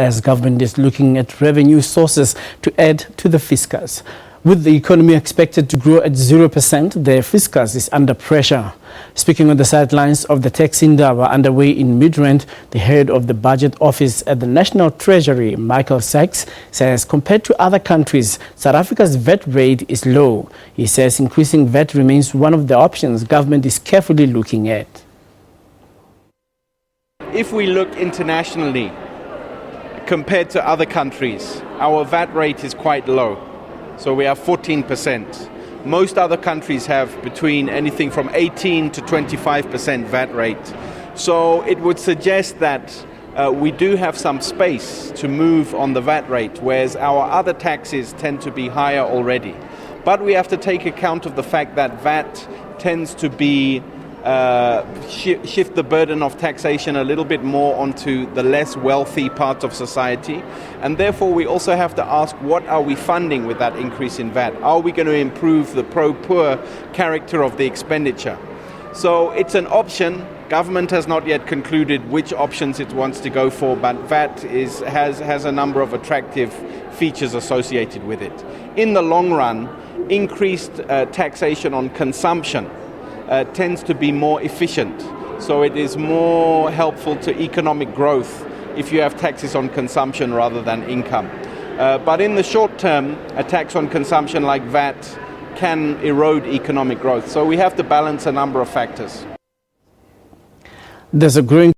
as government is looking at revenue sources to add to the fiscus. With the economy expected to grow at 0%, the fiscus is under pressure. Speaking on the sidelines of the Tax Indaba underway in Midrand, the head of the budget office at the National Treasury, Sachs, says compared to other countries, South Africa's VAT rate is low. He says increasing VAT remains one of the options government is carefully looking at. If we look internationally, compared to other countries, our VAT rate is quite low. So we have 14%. Most other countries have between anything from 18 to 25% VAT rate. So it would suggest that we do have some space to move on the VAT rate, whereas our other taxes tend to be higher already. But we have to take account of the fact that VAT tends to be shift the burden of taxation a little bit more onto the less wealthy part of society, and therefore we also have to ask, what are we funding with that increase in VAT? Are we going to improve the pro-poor character of the expenditure? So it's an option. Government has not yet concluded which options it wants to go for, but VAT has a number of attractive features associated with it. In the long run, increased taxation on consumption tends to be more efficient. So it is more helpful to economic growth if you have taxes on consumption rather than income. But in the short term, a tax on consumption like VAT can erode economic growth. So we have to balance a number of factors. There's a growing